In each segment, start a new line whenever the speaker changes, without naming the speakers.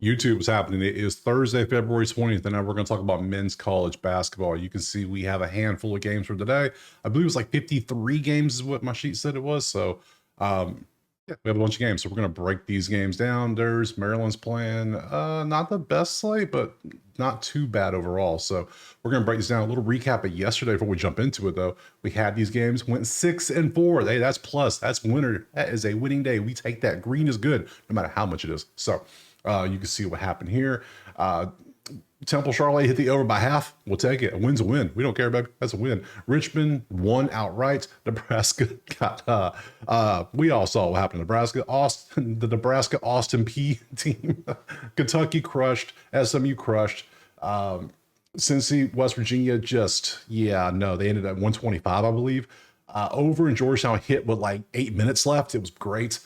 YouTube is happening. It is Thursday, February 20th, and now we're going to talk about men's college basketball. You can see we have a handful of games for today. I believe it was like 53 games is what my sheet said it was. So, yeah, we have a bunch of games. So we're going to break these games down. There's Maryland's playing not the best slate, but not too bad overall. So we're going to break this down. A little recap of yesterday before we jump into it, though. We had these games, went 6-4. Hey, that's plus. That's winner. That is a winning day. We take that. Green is good, no matter how much it is. So, you can see what happened here. Temple Charlotte hit the over by half. We'll take it. A win's a win. We don't care, baby. That's a win. Richmond won outright. Nebraska got, we all saw what happened to Nebraska. The Nebraska Austin P team. Kentucky crushed. SMU crushed. Cincy, West Virginia they ended at 125, I believe. Over in Georgetown hit with like 8 minutes left. It was great.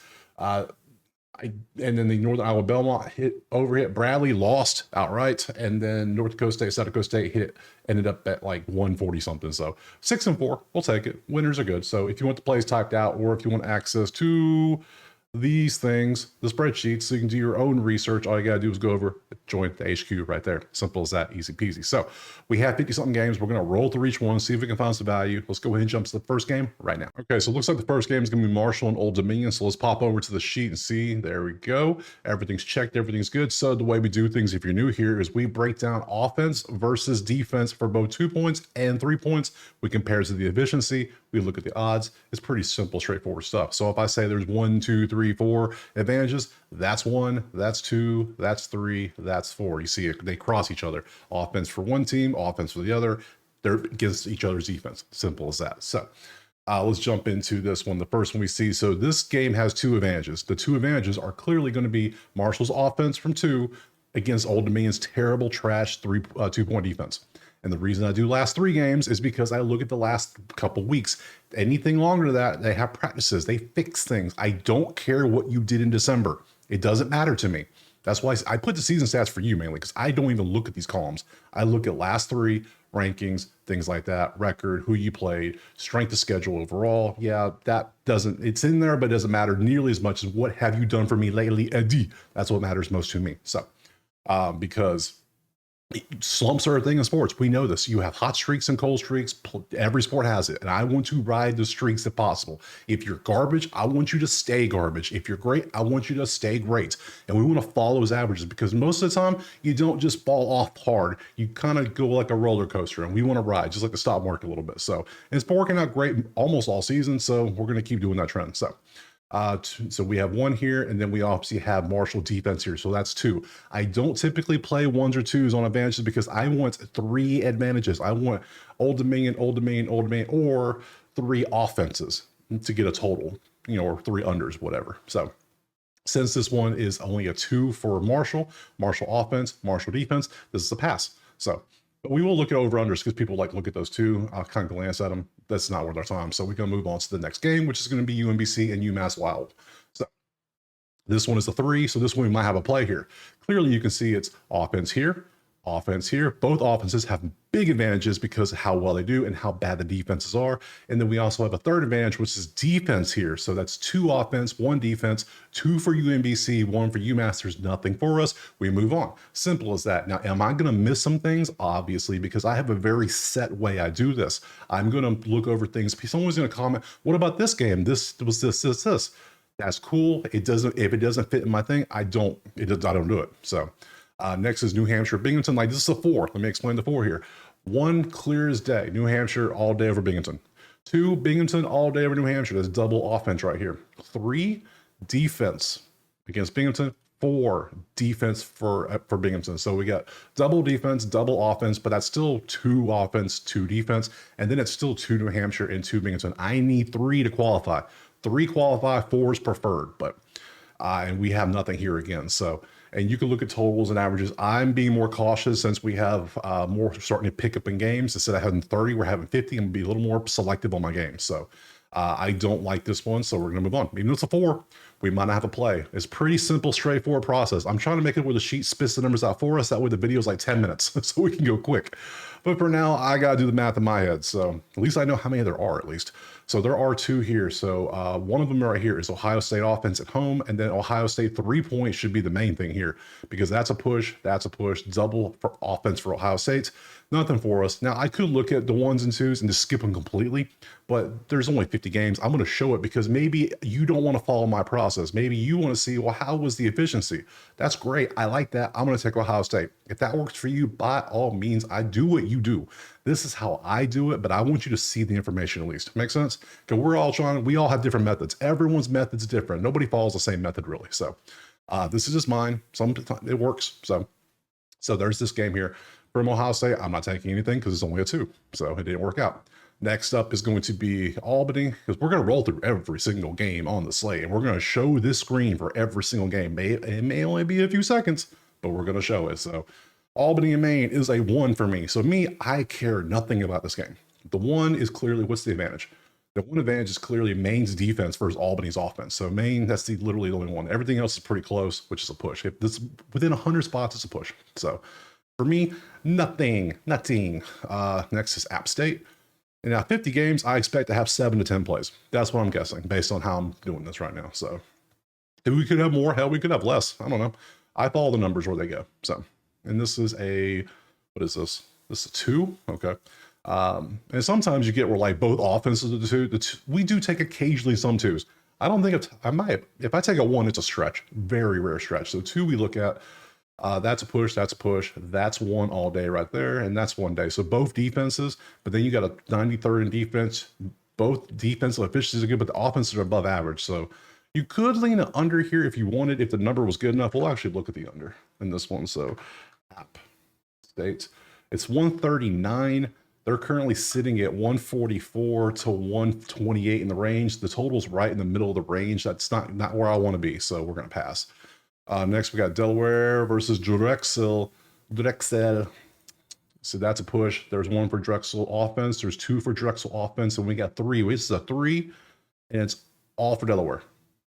And then the Northern Iowa Belmont hit Bradley, lost outright, and then North Dakota State, South Dakota State ended up at like 140 something. So 6-4, we'll take it. Winners are good. So if you want the plays typed out, or if you want access to these things, the spreadsheets, so you can do your own research, all you gotta do is go over, join the HQ right there. Simple as that, easy peasy. So we have 50 something games. We're gonna roll through each one, see if we can find some value. Let's go ahead and jump to the first game right now. Okay, so it looks like the first game is gonna be Marshall and Old Dominion. So let's pop over to the sheet and see. There we go. Everything's checked, everything's good. So the way we do things, if you're new here, is we break down offense versus defense for both 2 points and 3 points. We compare it to the efficiency. We look at the odds. It's pretty simple, straightforward stuff. So if I say there's 1, 2, 3, 4 advantages, that's 1, that's 2, that's 3, that's 4. You see it, they cross each other. Offense for one team, offense for the other. They're against each other's defense. Simple as that. So let's jump into this one. The first one we see. So this game has 2 advantages. The 2 advantages are clearly going to be Marshall's offense from 2 against Old Dominion's terrible trash 2-point defense. And the reason I do last 3 games is because I look at the last couple weeks. Anything longer than that, they have practices. They fix things. I don't care what you did in December. It doesn't matter to me. That's why I put the season stats for you mainly, because I don't even look at these columns. I look at last 3 rankings, things like that, record, who you played, strength of schedule overall. Yeah, it's in there, but it doesn't matter nearly as much as what have you done for me lately, Eddie. That's what matters most to me. So, because slumps are a thing in sports. We know this. You have hot streaks and cold streaks. Every sport has it. And I want to ride the streaks if possible. If you're garbage, I want you to stay garbage. If you're great, I want you to stay great. And we want to follow those averages, because most of the time you don't just fall off hard. You kind of go like a roller coaster, and we want to ride just like the stock market a little bit. So, and it's been working out great almost all season. So we're going to keep doing that trend. So we have 1 here, and then we obviously have Marshall defense here. So that's 2. I don't typically play 1s or 2s on advantages because I want 3 advantages. I want Old Dominion, or 3 offenses to get a total, or 3 unders, whatever. So since this one is only a 2 for Marshall offense, Marshall defense, this is a pass. So we will look at over-unders because people look at those too. I'll kind of glance at them. That's not worth our time. So we're going to move on to the next game, which is going to be UMBC and UMass Wild. So this one is a 3. So this one we might have a play here. Clearly you can see it's offense here. Both offenses have big advantages because of how well they do and how bad the defenses are. And then we also have a third advantage, which is defense here. So that's 2 offense, 1 defense, 2 for UMBC, 1 for UMass. There's nothing for us. We move on. Simple as that. Now, am I going to miss some things? Obviously, because I have a very set way I do this. I'm going to look over things. Someone's going to comment, what about this game? This was this. That's cool. If it doesn't fit in my thing, I don't do it. So next is New Hampshire, Binghamton. This is a 4. Let me explain the 4 here. 1, clear as day. New Hampshire all day over Binghamton. 2, Binghamton all day over New Hampshire. That's double offense right here. 3, defense against Binghamton. 4, defense for Binghamton. So we got double defense, double offense, but that's still 2 offense, 2 defense. And then it's still 2 New Hampshire and 2 Binghamton. I need 3 to qualify. 3 qualify, 4 is preferred, but and we have nothing here again. So, and you can look at totals and averages. I'm being more cautious since we have more starting to pick up in games. Instead of having 30, we're having 50. I'm gonna be a little more selective on my games. So I don't like this one, so we're gonna move on. Even though it's a 4, we might not have a play. It's pretty simple, straightforward process. I'm trying to make it where the sheet spits the numbers out for us. That way the video is like 10 minutes so we can go quick. But for now, I got to do the math in my head. So at least I know how many there are at least. So there are 2 here. So one of them right here is Ohio State offense at home. And then Ohio State 3 points should be the main thing here because that's a push, double for offense for Ohio State. Nothing for us. Now, I could look at the 1s and 2s and just skip them completely, but there's only 50 games. I'm going to show it because maybe you don't want to follow my process. Maybe you want to see, well, how was the efficiency? That's great. I like that. I'm going to take Ohio State. If that works for you, by all means, I do what you do. This is how I do it, but I want you to see the information at least. Make sense? Because we all have different methods. Everyone's method's different. Nobody follows the same method really. So this is just mine. Sometimes it works. So there's this game here. From Ohio State, I'm not taking anything because it's only a 2, so it didn't work out. Next up is going to be Albany, because we're going to roll through every single game on the slate, and we're going to show this screen for every single game. It may only be a few seconds, but we're going to show it. So Albany and Maine is a 1 for me. So me, I care nothing about this game. The 1 is clearly, what's the advantage? The 1 advantage is clearly Maine's defense versus Albany's offense. So Maine, that's literally the only one. Everything else is pretty close, which is a push. If this within 100 spots, it's a push. So for me, nothing. Next is App State. And now 50 games, I expect to have 7 to 10 plays. That's what I'm guessing based on how I'm doing this right now. So if we could have more, hell, we could have less. I don't know. I follow the numbers where they go. So, and this is what is this? This is a 2. Okay. And sometimes you get where like both offenses are the 2. We do take occasionally some 2s. I don't think if I take a 1, it's a stretch, very rare stretch. So 2 we look at. That's a push. That's 1 all day right there. And that's 1 day. So both defenses, but then you got a 93rd in defense. Both defensive efficiencies are good, but the offenses are above average. So you could lean an under here if you wanted, if the number was good enough. We'll actually look at the under in this one. So App State, it's 139. They're currently sitting at 144 to 128 in the range. The total's right in the middle of the range. That's not where I want to be. So we're going to pass. Next, we got Delaware versus Drexel. So that's a push. There's 1 for Drexel offense. There's 2 for Drexel offense. And we got 3. This is a 3, and it's all for Delaware.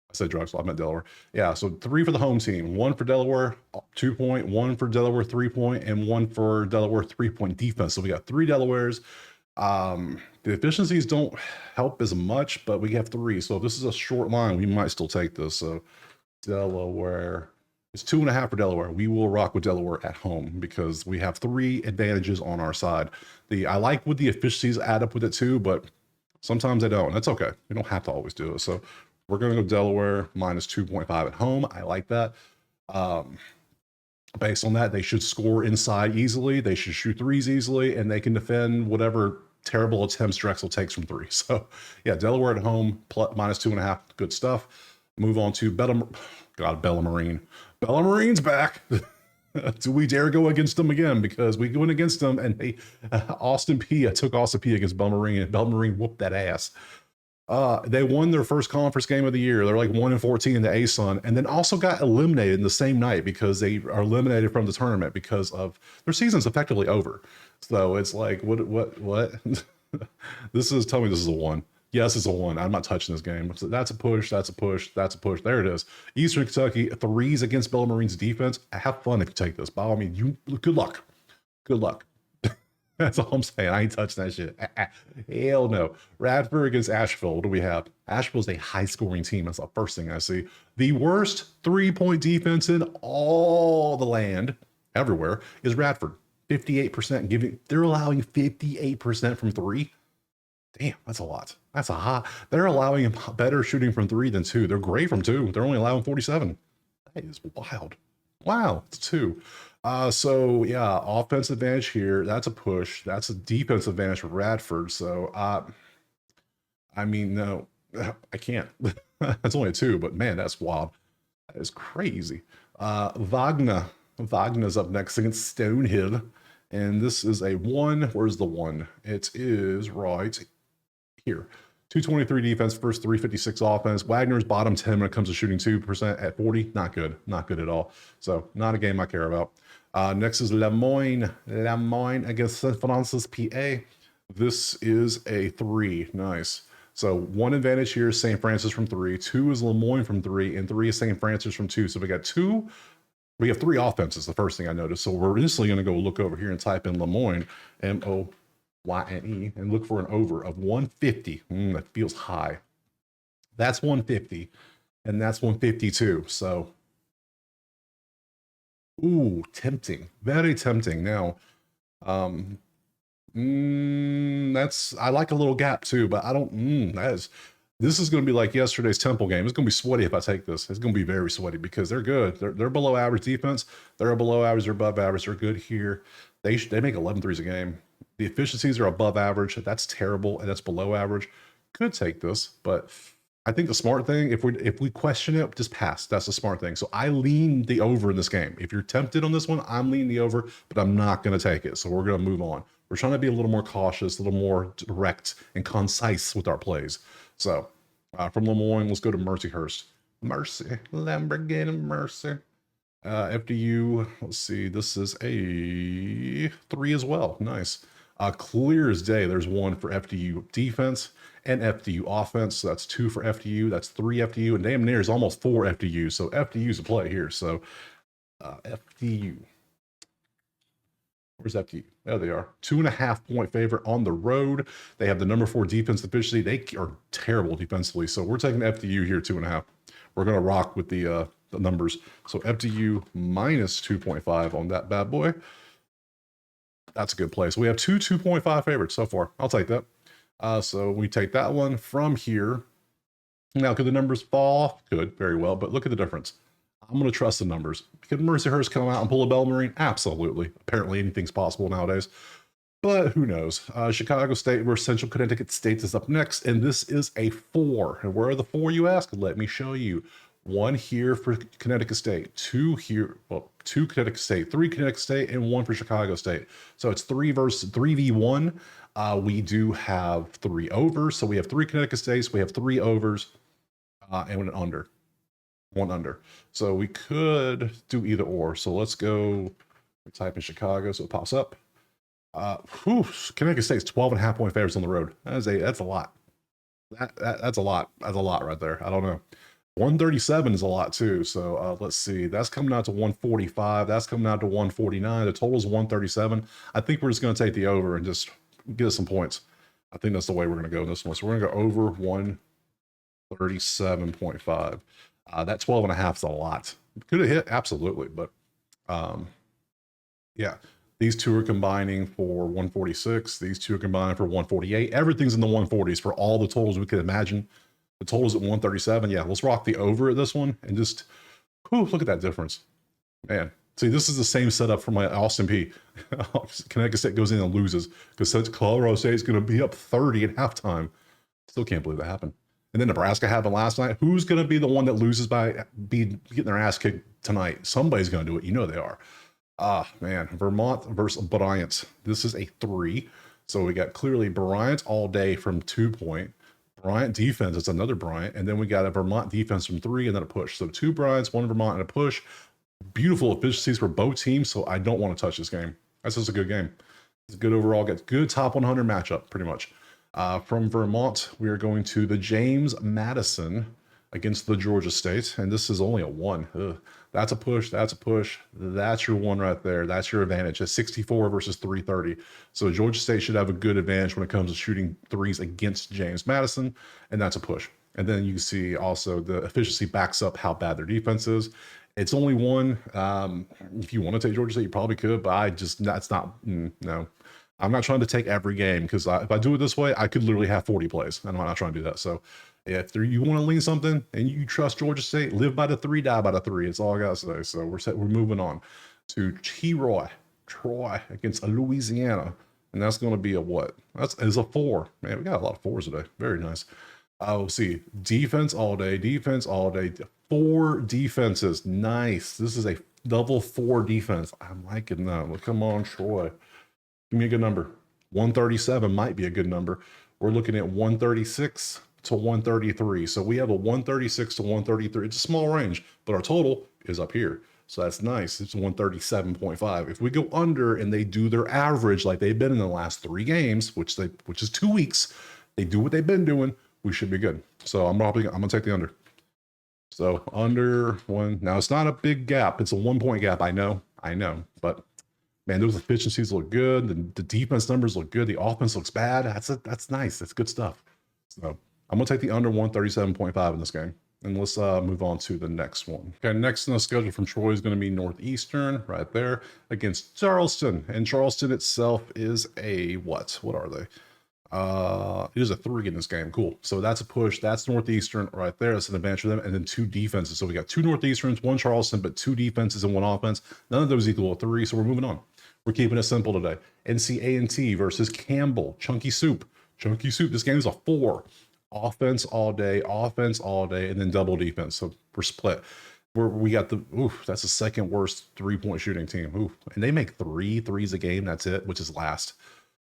I said Drexel, I meant Delaware. Yeah, so 3 for the home team. 1 for Delaware, 2 point. 1 for Delaware, 3 point. And 1 for Delaware, 3 point defense. So we got 3 Delawares. The efficiencies don't help as much, but we have 3. So if this is a short line, we might still take this. So Delaware, it's 2.5 for Delaware. We will rock with Delaware at home because we have 3 advantages on our side. I like with the efficiencies add up with it too, but sometimes they don't. That's okay. You don't have to always do it. So we're going to go Delaware minus 2.5 at home. I like that. Based on that, they should score inside easily. They should shoot 3s easily, and they can defend whatever terrible attempts Drexel takes from 3. So yeah, Delaware at home minus 2.5. Good stuff. Move on to Bellarmine. Bellarmine's back. Do we dare go against them again? Because we went against them and Austin Peay. I took Austin Peay against Bellarmine, and Bellarmine whooped that ass. They won their first conference game of the year. They're like 1-14 in the ASUN, and then also got eliminated in the same night because they are eliminated from the tournament because of their season's effectively over. So it's like, what? Tell me this is a 1. Yes, it's a 1. I'm not touching this game. So that's a push. There it is. Eastern Kentucky, 3s against Bellarmine's defense. Have fun if you take this. By all means, good luck. That's all I'm saying. I ain't touching that shit. Hell no. Radford against Asheville. What do we have? Asheville's a high-scoring team. That's the first thing I see. The worst 3-point defense in all the land, everywhere, is Radford. 58% they're allowing 58% from 3. Damn, that's a lot. That's a hot. They're allowing better shooting from 3 than 2. They're great from 2. They're only allowing 47. That is wild. Wow, it's 2. So yeah, offensive advantage here. That's a push. That's a defensive advantage for Radford. So I mean, no, I can't. That's only a 2, but man, that's wild. That is crazy. Wagner's up next against Stonehill. And this is a 1. Where's the 1? It is right here. 223 defense, first 356 offense. Wagner's bottom 10 when it comes to shooting 2% at 40. Not good. Not good at all. So not a game I care about. Next is Le Moyne against St. Francis, PA. This is a 3. Nice. So 1 advantage here is St. Francis from 3, 2 is Lemoyne from 3, and 3 is St. Francis from 2. So we got 3 offenses, the first thing I noticed. So we're instantly going to go look over here and type in Lemoyne, Moyne, and look for an over of 150. That feels high. That's 150, and that's 152. So, ooh, tempting, very tempting. Now, that's, I like a little gap too, but I don't. This is going to be like yesterday's Temple game. It's going to be sweaty if I take this. It's going to be very sweaty because they're good. They're below average defense. They're below average. They're above average. They're good here. They make 11 threes a game. The efficiencies are above average. That's terrible, and that's below average. Could take this, but I think the smart thing, if we question it, just pass. That's the smart thing. So I lean the over in this game. If you're tempted on this one, I'm leaning the over, but I'm not going to take it. So we're going to move on. We're trying to be a little more cautious, a little more direct and concise with our plays. So from Lemoyne, let's go to Mercyhurst. Mercy, Lamborghini Mercy. FDU, let's see, this is a 3 as well. Nice. Clear as day, there's 1 for FDU defense and FDU offense. So that's 2 for FDU. That's 3 FDU, and damn near is almost 4 FDU. So FDU's a play here. So FDU. Where's FDU? There they are. 2.5 point favorite on the road. They have the number 4 defense efficiency. They are terrible defensively. So we're taking FDU here, 2.5. We're going to rock with the numbers. So FDU minus 2.5 on that bad boy. That's a good play. So we have 2.5 favorites so far. I'll take that. So we take that one from here. Now, could the numbers fall off? Could, very well. But look at the difference. I'm going to trust the numbers. Could Mercyhurst come out and pull a Bellarmine? Absolutely. Apparently anything's possible nowadays. But who knows? Chicago State versus Central Connecticut State is up next. And this is a 4. And where are the 4, you ask? Let me show you. 1 here for Connecticut State, 2 here, well, 2 Connecticut State, 3 Connecticut State, and 1 for Chicago State. So it's 3v1. We do have 3 overs. So we have 3 Connecticut States, we have 3 overs, and an under. 1 under. So we could do either or. So let's go type in Chicago so it pops up. Connecticut State's 12.5 point favorites on the road. That's a lot. That's a lot. That's a lot right there. I don't know. 137 is a lot too. So let's see. That's coming out to 145. That's coming out to 149. The total is 137. I think we're just going to take the over and just get us some points. I think that's the way we're going to go in this one. So we're going to go over 137.5. That 12.5 is a lot. Could have hit, absolutely. But yeah, these 2 are combining for 146. These 2 are combining for 148. Everything's in the 140s for all the totals we could imagine. The total's at 137. Yeah, let's rock the over at this one and just, look at that difference. Man, see, this is the same setup for my Austin P. Connecticut State goes in and loses because Colorado State is going to be up 30 at halftime. Still can't believe that happened. And then Nebraska happened last night. Who's going to be the one that loses by getting their ass kicked tonight? Somebody's going to do it. You know they are. Man, Vermont versus Bryant. This is a 3. So we got clearly Bryant all day from 2 point. Bryant defense, it's another Bryant, and then we got a Vermont defense from 3 and then a push. So 2 Bryants, 1 Vermont, and a push. Beautiful efficiencies for both teams, so I don't want to touch this game. That's just a good game. It's a good overall, get good top 100 matchup, pretty much. From Vermont, we are going to the James Madison against the Georgia State, and this is only a 1. That's a push. That's a push. That's your 1 right there. That's your advantage. It's 64 versus 330. So Georgia State should have a good advantage when it comes to shooting threes against James Madison, and that's a push. And then you see also the efficiency backs up how bad their defense is. It's only 1. If you want to take Georgia State, you probably could, but that's not, no. I'm not trying to take every game because if I do it this way, I could literally have 40 plays. I'm not trying to do that. So if you want to lean something and you trust Georgia State, live by the 3, die by the 3. It's all I got to say. So we're moving on to Troy against Louisiana. And that's going to be a what? Is a 4. Man, we got a lot of 4s today. Very nice. We'll see. Defense all day. 4 defenses. Nice. This is a double 4 defense. I'm liking that. Well, come on, Troy. Give me a good number. 137 might be a good number. We're looking at 136 to 133. So we have a 136 to 133. It's a small range, but our total is up here. So that's nice. It's 137.5. If we go under and they do their average like they've been in the last 3 games, which is 2 weeks, they do what they've been doing, we should be good. So I'm gonna take the under. So under one. Now it's not a big gap. It's a 1 point gap. I know, but man, those efficiencies look good. The defense numbers look good. The offense looks bad. That's nice. That's good stuff. So I'm gonna take the under 137.5 in this game. And let's move on to the next one. Okay, next in the schedule from Troy is going to be Northeastern right there against Charleston. And Charleston itself is a what? What are they? It is a 3 in this game. Cool. So that's a push. That's Northeastern right there. That's an advantage for them. And then 2 defenses. So we got 2 Northeasterns, 1 Charleston, but 2 defenses and 1 offense. None of those equal 3. So we're moving on. We're keeping it simple today. NC-A&T versus Campbell. Chunky Soup. Chunky Soup. This game is a 4. Offense all day, and then double defense. So we're split. We got that's the second worst 3-point shooting team. Oof. And they make 3 threes a game. That's it, which is last.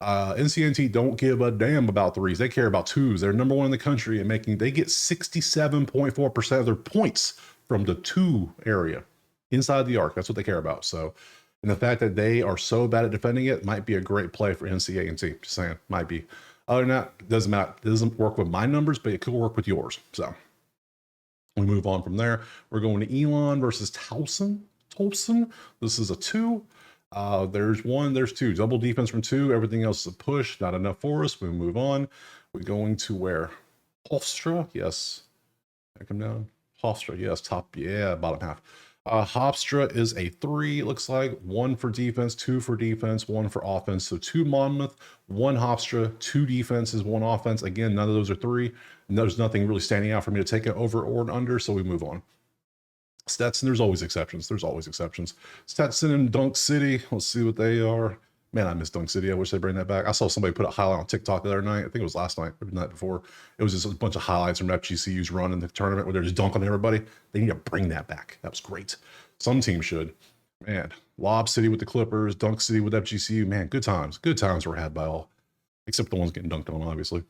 NC-A&T don't give a damn about threes. They care about 2s. They're number 1 in the country and they get 67.4% of their points from the 2 area inside the arc. That's what they care about. So, and the fact that they are so bad at defending it might be a great play for NC-A&T. Just saying, might be. Other than that, it doesn't matter. It doesn't work with my numbers, but it could work with yours. So we move on from there. We're going to Elon versus Towson. This is a 2. There's 1, there's 2. Double defense from 2. Everything else is a push. Not enough for us. We move on. We're going to where? Hofstra, yes. Come down. Hofstra, yes. Top, yeah, bottom half. Hofstra is a 3, it looks like. 1 for defense, 2 for defense, 1 for offense. So 2 Monmouth, 1 Hofstra, 2 defenses, 1 offense. Again, none of those are 3. And there's nothing really standing out for me to take it over or an under, so we move on. Stetson, there's always exceptions. Stetson and Dunk City, let's see what they are. Man, I miss Dunk City. I wish they'd bring that back. I saw somebody put a highlight on TikTok the other night. I think it was last night or the night before. It was just a bunch of highlights from FGCU's run in the tournament where they're just dunking on everybody. They need to bring that back. That was great. Some team should. Man, Lob City with the Clippers, Dunk City with FGCU. Man, good times. Good times were had by all. Except the ones getting dunked on, obviously.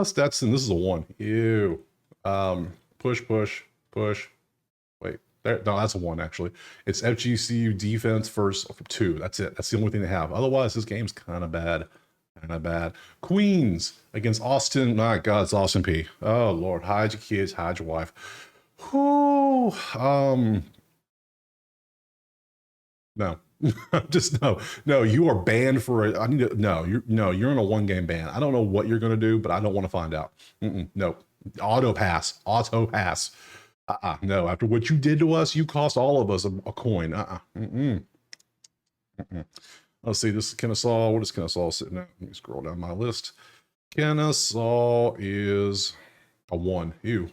Stetson, this is a 1. Ew. Push. Wait, no, that's a 1 actually. It's FGCU defense first 2. That's it. That's the only thing they have. Otherwise, this game's kind of bad. Queens against Austin. My God, it's Austin P. Oh Lord, hide your kids, hide your wife. Whoo. No. Just no. You are banned for it. You're in a 1-game ban. I don't know what you're gonna do, but I don't want to find out. No. Auto pass. No, after what you did to us, you cost all of us a coin. Let's see, this is Kennesaw. What is Kennesaw sitting at? Let me scroll down my list. Kennesaw is a 1. Ew.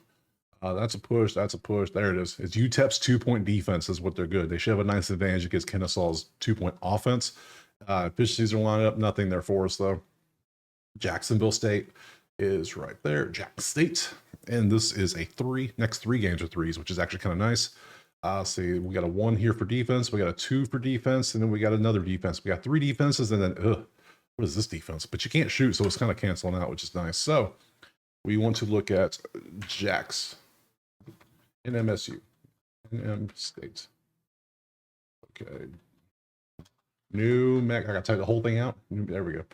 That's a push. There it is. It's UTEP's 2-point defense is what they're good. They should have a nice advantage against Kennesaw's 2-point offense. Efficiencies are lined up. Nothing there for us, though. Jacksonville State is right there. Jack State. And this is a 3. Next 3 games are 3s, which is actually kind of nice. See, we got a 1 here for defense. We got a 2 for defense. And then we got another defense. We got 3 defenses. And then, what is this defense? But you can't shoot, so it's kind of canceling out, which is nice. So we want to look at Jacks. NMSU. NM State. Okay. New Mac. I got to type the whole thing out. There we go.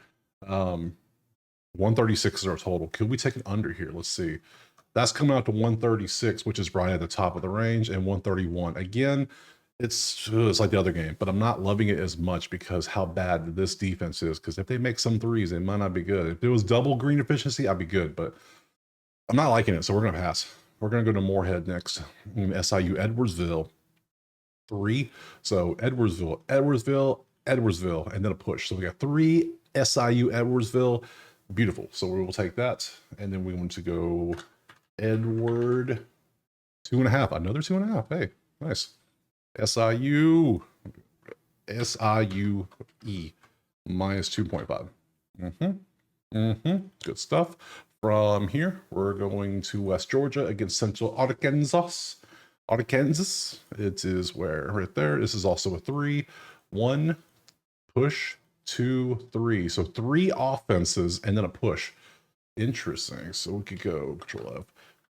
136 is our total. Could we take an under here? Let's see. That's coming out to 136, which is right at the top of the range, and 131. Again, it's like the other game, but I'm not loving it as much because how bad this defense is. Because if they make some 3s, they might not be good. If it was double green efficiency, I'd be good, but I'm not liking it, so we're going to pass. We're going to go to Moorhead next. SIU Edwardsville 3. So Edwardsville, and then a push. So we got 3 SIU Edwardsville. Beautiful. So we will take that. And then we want to go Edward 2.5. Another 2.5. Hey, nice. SIU E minus 2.5. Good stuff. From here, we're going to West Georgia against Central Arkansas. It is where? Right there. This is also a 3. 1, push, 2, 3. So 3 offenses and then a push. Interesting. So we could go Control F.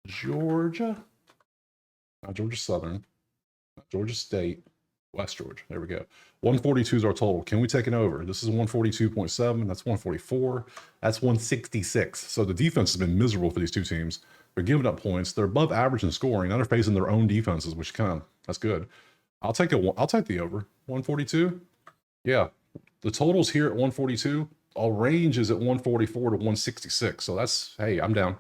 Georgia. Not Georgia Southern. Not Georgia State. West Georgia. There we go. 142 is our total. Can we take an over? This is 142.7. That's 144. That's 166. So the defense has been miserable for these two teams. They're giving up points. They're above average in scoring. Now they're facing their own defenses, which that's good. I'll take the over. 142. Yeah. The total's here at 142. Our range is at 144 to 166. So that's, hey, I'm down.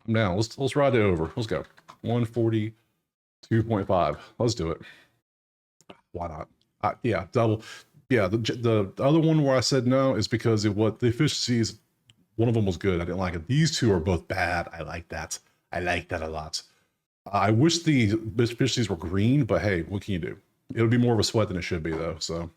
Let's ride it over. Let's go. 142.5. Let's do it. Why not? Yeah, double. Yeah, the other one where I said no is because the efficiencies, one of them was good. I didn't like it. These two are both bad. I like that. I like that a lot. I wish the efficiencies were green, but hey, what can you do? It'll be more of a sweat than it should be, though. So,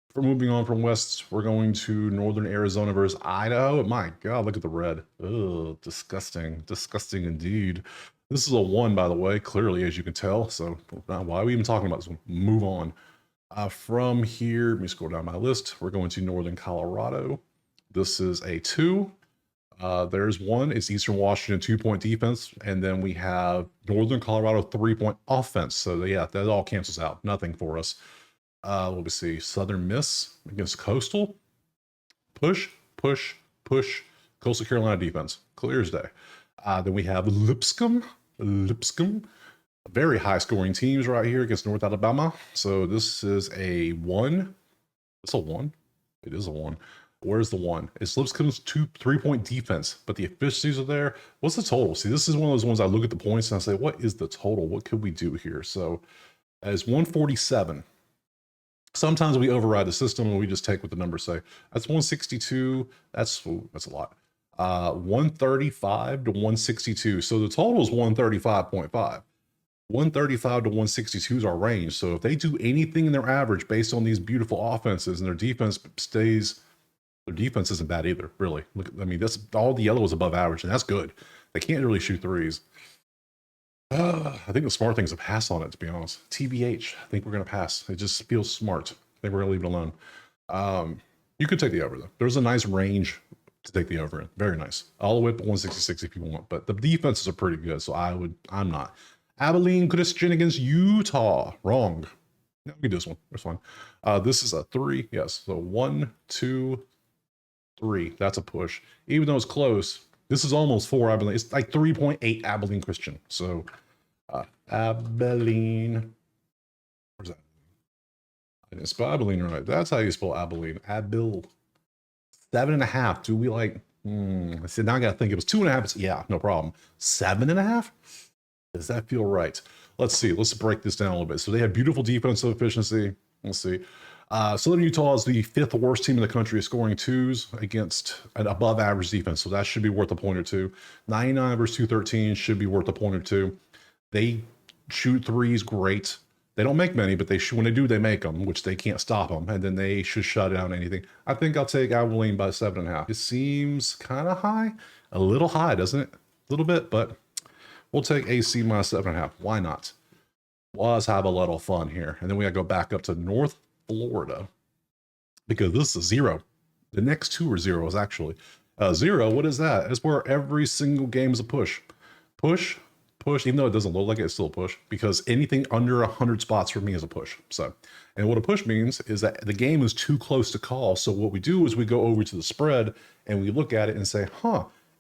if we're moving on from West, we're going to Northern Arizona versus Idaho. My God, look at the red. Oh, disgusting. Disgusting indeed. This is a 1, by the way, clearly, as you can tell. So, why are we even talking about this one? Move on. From here, let me scroll down my list. We're going to Northern Colorado. This is a 2. There's 1. It's Eastern Washington 2-point defense. And then we have Northern Colorado 3-point offense. So, yeah, that all cancels out. Nothing for us. Let me see. Southern Miss against Coastal. Push, push, push. Coastal Carolina defense. Clear as day. Then we have Lipscomb. Very high scoring teams right here against North Alabama. So this is a 1. It's a 1. It is a 1. Where's the 1? It's Lipscomb's 3-point defense, but the efficiencies are there. What's the total? See, this is one of those ones I look at the points and I say, what is the total? What could we do here? So as 147. Sometimes we override the system and we just take what the numbers say. That's 162. That's a lot. 135 to 162. So the total is 135.5. 135 to 162 is our range. So if they do anything in their average based on these beautiful offenses and their defense isn't bad either, really. Look, I mean, that's all the yellow is above average, and that's good. They can't really shoot threes. I think the smart thing is to pass on it, to be honest. TBH, I think we're going to pass. It just feels smart. I think we're going to leave it alone. You could take the over, though. There's a nice range to take the over in. Very nice. All the way up to 166 if you want, but the defenses are pretty good, so I'm not. Abilene Christian against Utah. Wrong. No, we can do this one. That's fine. This is a 3. Yes. So 1, 2, 3. That's a push. Even though it's close, this is almost 4 Abilene. It's like 3.8 Abilene Christian. So Abilene. Where's that? I didn't spell Abilene right. That's how you spell Abilene. 7.5. Do we like? I said now I gotta think. It was 2.5. Yeah, no problem. 7.5. Does that feel right? Let's see. Let's break this down a little bit. So they have beautiful defensive efficiency. Let's see. Southern Utah is the 5th worst team in the country, scoring 2s against an above average defense. So that should be worth a point or two. 99 versus 213 should be worth a point or two. They shoot 3s great. They don't make many, but when they do, they make them, which they can't stop them. And then they should shut down anything. I think I'll take Abilene by 7.5. It seems kind of high. A little high, doesn't it? A little bit, but we'll take AC minus 7.5. Why not? Let's have a little fun here. And then we got to go back up to North Florida because this is 0. The next 2 are 0s, actually. 0, what is that? It's where every single game is a push. Push, push. Even though it doesn't look like it, it's still a push because anything under 100 spots for me is a push. So, and what a push means is that the game is too close to call. So what we do is we go over to the spread and we look at it and say,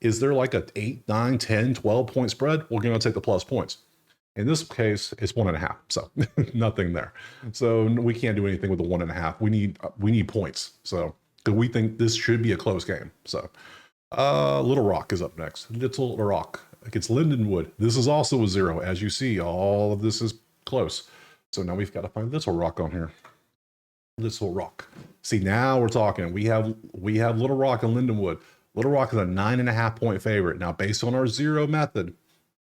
is there like a 8, 9, 10, 12 point spread? We're going to take the plus points. In this case, it's 1.5, so nothing there. So we can't do anything with the 1.5. We need points. So we think this should be a close game. So Little Rock is up next. Little Rock against Lindenwood. This is also a 0. As you see, all of this is close. So now we've got to find Little Rock on here. Little Rock. See, now we're talking. We have Little Rock and Lindenwood. Little Rock is a 9.5 point favorite. Now, based on our 0 method,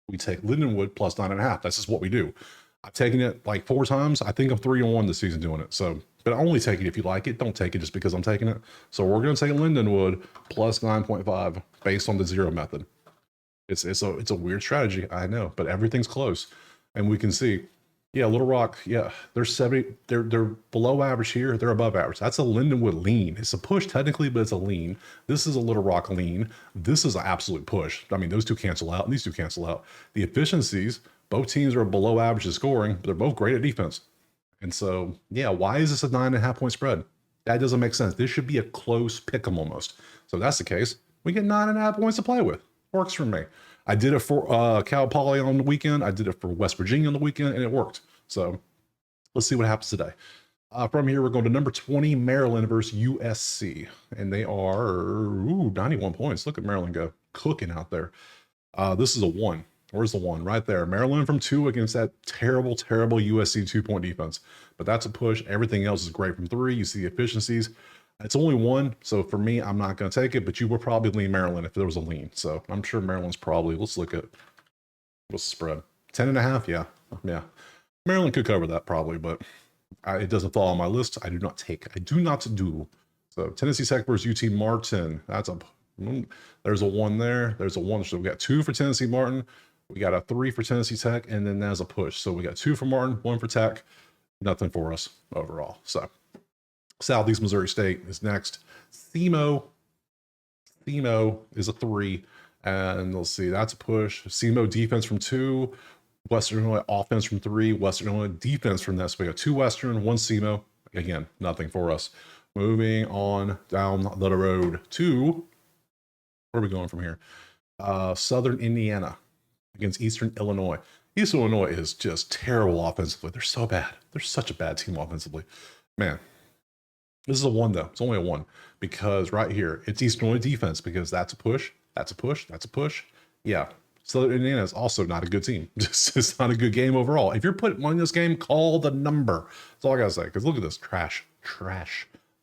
we take Lindenwood plus 9.5. That's just what we do. I've taken it like 4 times. I think I'm 3-1 this season doing it. So, but only take it if you like it. Don't take it just because I'm taking it. So we're going to take Lindenwood plus 9.5 based on the 0 method. It's a weird strategy, I know, but everything's close, and we can see. Yeah, Little Rock. Yeah, they're 70. They're below average here. They're above average. That's a Lindenwood lean. It's a push technically, but it's a lean. This is a Little Rock lean. This is an absolute push. I mean, those two cancel out, and these two cancel out. The efficiencies, both teams are below average in scoring, but they're both great at defense. And so, yeah, why is this a 9.5-point spread? That doesn't make sense. This should be a close pick 'em almost. So if that's the case, we get 9.5 points to play with. Works for me. I did it for Cal Poly on the weekend. I did it for West Virginia on the weekend, and it worked. So let's see what happens today. From here, we're going to number 20, Maryland versus USC. And they are 91 points. Look at Maryland go. Cooking out there. This is a 1. Where's the 1? Right there. Maryland from 2 against that terrible, terrible USC 2-point defense. But that's a push. Everything else is great from 3. You see the efficiencies. It's only 1. So for me, I'm not going to take it. But you would probably lean Maryland if there was a lean. So I'm sure Maryland's probably, let's look at what's the spread. 10.5? Yeah. Yeah. Maryland could cover that probably, but it doesn't fall on my list. I do not take. I do not do. So Tennessee Tech versus UT Martin. That's a. There's a 1 there. There's a 1. So we got 2 for Tennessee Martin. We got a 3 for Tennessee Tech, and then there's a push. So we got 2 for Martin, 1 for Tech. Nothing for us overall. So Southeast Missouri State is next. SEMO is a 3, and let's see. That's a push. SEMO defense from 2. Western Illinois offense from 3, Western Illinois defense from this. We got 2 Western, 1 SEMO. Again, nothing for us. Moving on down the road to, where are we going from here? Southern Indiana against Eastern Illinois. Eastern Illinois is just terrible offensively. They're so bad. They're such a bad team offensively. Man, this is a 1 though. It's only a 1 because right here, it's Eastern Illinois defense because that's a push. That's a push. That's a push. Yeah. Southern Indiana is also not a good team. It's not a good game overall. If you're putting money in this game, call the number. That's all I gotta say. Because look at this trash.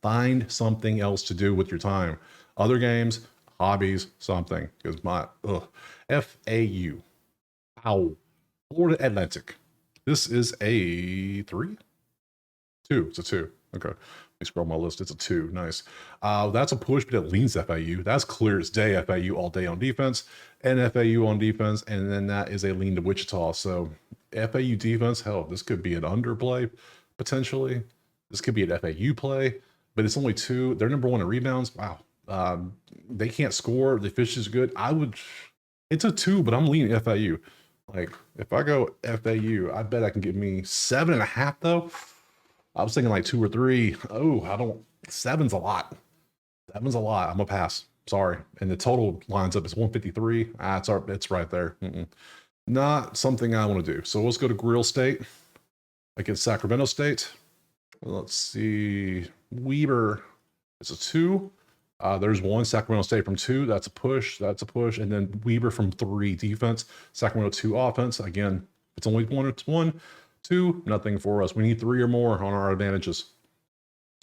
Find something else to do with your time. Other games, hobbies, something. Because FAU. Ow. Florida Atlantic. This is a 3? 2. It's a 2. Okay. Let me scroll my list. It's a 2. Nice. That's a push, but it leans FAU. That's clear as day. FAU all day on defense, and FAU on defense, and then that is a lean to Wichita. So FAU defense, hell, this could be an underplay potentially. This could be an FAU play, but it's only 2. They're number 1 in rebounds. Wow. They can't score. The fish is good. It's a 2, but I'm leaning FAU. Like if I go FAU, I bet I can get me 7.5 though. I was thinking like 2 or 3. Oh, 7's a lot. 7's a lot. I'm gonna pass. Sorry. And the total lines up is 153. It's right there. Not something I want to do. So let's go to Grill State against Sacramento State. Let's see. Weber is a 2. There's 1. Sacramento State from 2. That's a push. That's a push. And then Weber from 3 defense. Sacramento 2 offense. Again, it's only 1. It's 1. 2, nothing for us. We need 3 or more on our advantages.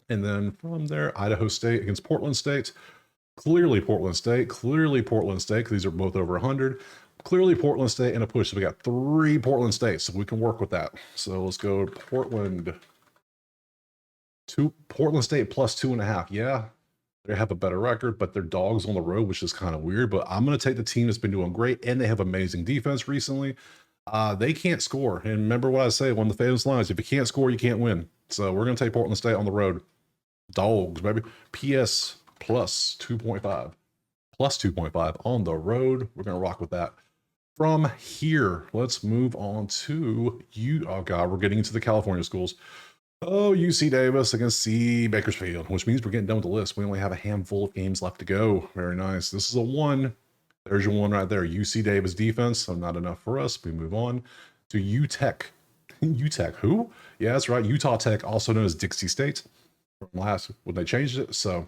And then from there, Idaho State against Portland State. Clearly Portland State. Clearly Portland State, because these are both over 100. Clearly Portland State and a push. So we got 3 Portland States, so we can work with that. So let's go Portland. Portland State plus 2.5. Yeah, they have a better record, but they're dogs on the road, which is kind of weird. But I'm going to take the team that's been doing great, and they have amazing defense recently. They can't score. And remember what I say, one of the famous lines, if you can't score, you can't win. So we're going to take Portland State on the road. Dogs, baby. PS plus 2.5. Plus 2.5 on the road. We're going to rock with that. From here, let's move on to oh God, we're getting into the California schools. Oh, UC Davis against C Bakersfield, which means we're getting done with the list. We only have a handful of games left to go. Very nice. This is a 1. There's your 1 right there. UC Davis defense, so not enough for us. We move on to UTech. UTech, who? Yeah, that's right. Utah Tech, also known as Dixie State. From last when they changed it. So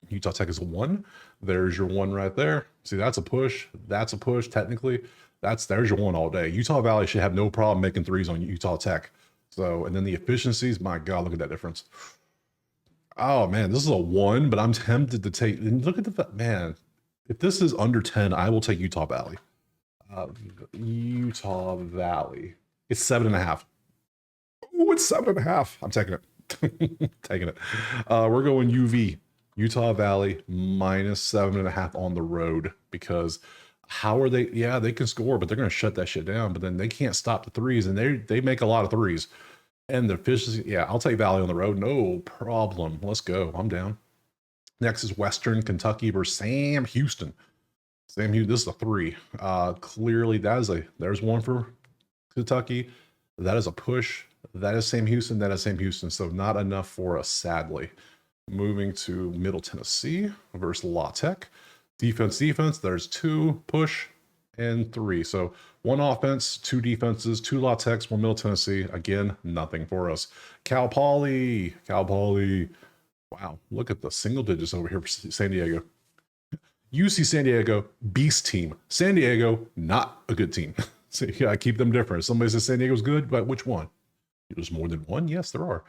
Utah Tech is a 1. There's your 1 right there. See, that's a push. That's a push. Technically, there's your 1 all day. Utah Valley should have no problem making 3s on Utah Tech. So, and then the efficiencies, my God, look at that difference. Oh man, this is a 1, but I'm tempted to take, and look at the, man, if this is under 10, I will take Utah Valley. Utah Valley. It's 7.5. Oh, it's 7.5. I'm taking it. Taking it. We're going UV. Utah Valley minus 7.5 on the road, because how are they? Yeah, they can score, but they're going to shut that shit down. But then they can't stop the 3s, and they make a lot of 3s. And the efficiency, yeah, I'll take Valley on the road. No problem. Let's go. I'm down. Next is Western Kentucky versus Sam Houston. Sam Houston, this is a 3. Clearly, there's 1 for Kentucky. That is a push. That is Sam Houston. That is Sam Houston. So not enough for us, sadly. Moving to Middle Tennessee versus La Tech. Defense. There's 2 push and 3. So 1 offense, 2 defenses, 2 La Techs, 1 Middle Tennessee. Again, nothing for us. Cal Poly. Wow, look at the single digits over here for San Diego. UC San Diego, beast team. San Diego, not a good team. So you gotta keep them different. Somebody says San Diego's good, but which one? There's more than one. Yes, there are.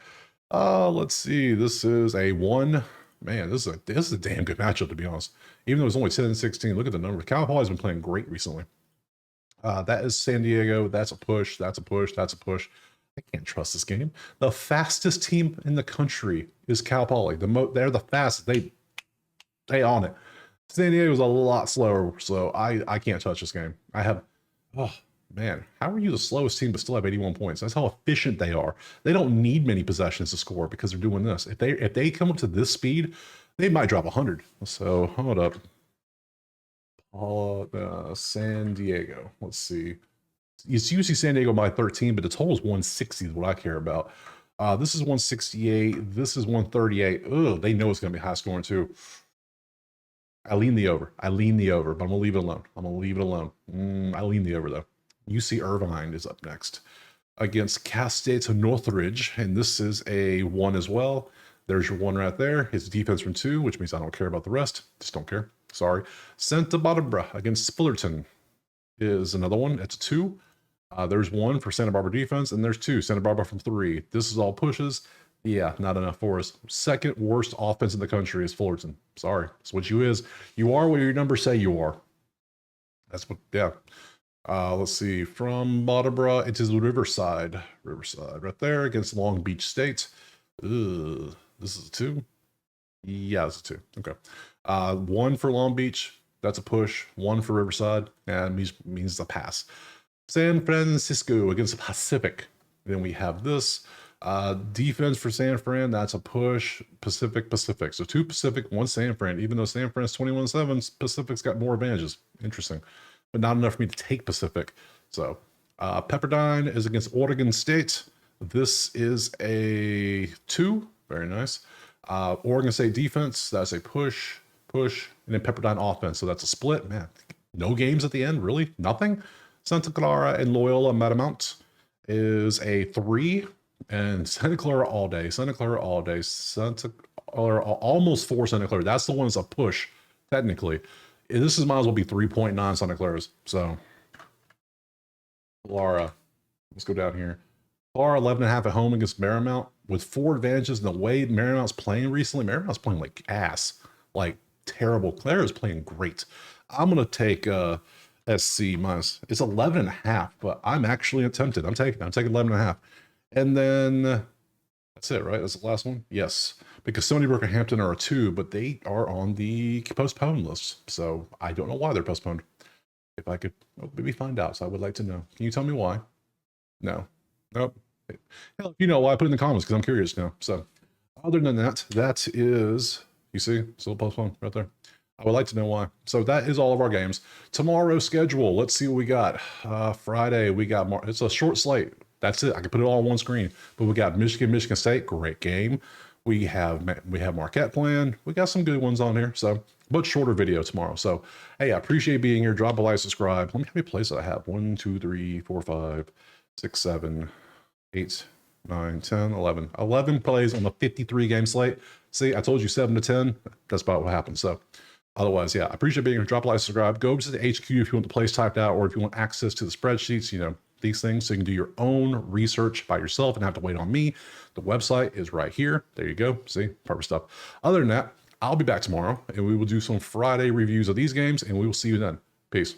Let's see. This is a 1. Man, this is a damn good matchup, to be honest. Even though it's only 10 and 16, look at the number. Cal Poly has been playing great recently. That is San Diego. That's a push. That's a push. That's a push. I can't trust this game. The fastest team in the country is Cal Poly. They're the fastest. They on it. San Diego is a lot slower, so I can't touch this game. Oh man, how are you the slowest team but still have 81 points? That's how efficient they are. They don't need many possessions to score because they're doing this. If they come up to this speed, they might drop 100. So hold up. San Diego. Let's see. It's UC San Diego by 13, but the total is 160 is what I care about. This is 168. This is 138. Ugh, they know it's going to be high scoring too. I lean the over, but I'm going to leave it alone. I lean the over, though. UC Irvine is up next against Cass State Northridge, and this is a 1 as well. There's your 1 right there. His defense from 2, which means I don't care about the rest. Just don't care. Sorry. Santa Barbara against Fullerton is another one. That's a 2. There's 1 for Santa Barbara defense, and there's 2. Santa Barbara from 3. This is all pushes. Yeah, not enough for us. Second worst offense in the country is Fullerton. Sorry. That's what you is. You are what your numbers say you are. That's what, yeah. Let's see. From Barbara, it is Riverside. Riverside right there against Long Beach State. Ugh, this is a 2. Yeah, it's a 2. Okay. 1 for Long Beach. That's a push. 1 for Riverside. And means a pass. San Francisco against Pacific. Then we have this. Defense for San Fran, that's a push. Pacific. So 2 Pacific, 1 San Fran. Even though San Fran's 21-7, Pacific's got more advantages. Interesting. But not enough for me to take Pacific. So Pepperdine is against Oregon State. This is a 2. Very nice. Oregon State defense, that's a push, and then Pepperdine offense. So that's a split. Man, no games at the end, really? Nothing? Santa Clara and Loyola Marymount is a 3. And Santa Clara all day. Santa Clara, almost 4 Santa Clara. That's the one that's a push, technically. This might as well be 3.9 Santa Claras. So, Clara, let's go down here. Clara 11.5 at home against Marymount with 4 advantages. And the way Marymount's playing recently, Marymount's playing like ass, like terrible. Clara's playing great. I'm gonna take SC minus. It's 11.5, but I'm actually tempted. I'm taking 11.5. And then that's it, right? That's the last one? Yes. Because Stony Brook and Hampton are a 2, but they are on the postponed list. So I don't know why they're postponed. If I could maybe find out, so I would like to know. Can you tell me why? No. Nope. Hell, if you know why, put it in the comments because I'm curious now. So other than that, that is, you see, still postponed right there. I would like to know why. So that is all of our games. Tomorrow's schedule. Let's see what we got. Friday, we got, it's a short slate. That's it. I can put it all on one screen. But we got Michigan State, great game. We have Marquette playing. We got some good ones on here. So, much shorter video tomorrow. So, hey, I appreciate being here. Drop a like, subscribe. Let me how many plays I have. 1, 2, 3, 4, 5, 6, 7, 8, 9, 10, 11. 11 plays on the 53 game slate. See, I told you 7 to 10. That's about what happened. So, otherwise, yeah, I appreciate being here. Drop a like, subscribe. Go over to the HQ if you want the plays typed out, or if you want access to the spreadsheets, you know, these things, so you can do your own research by yourself and have to wait on me. The website is right here. There you go. See, perfect stuff. Other than that, I'll be back tomorrow and we will do some Friday reviews of these games, and we will see you then. Peace.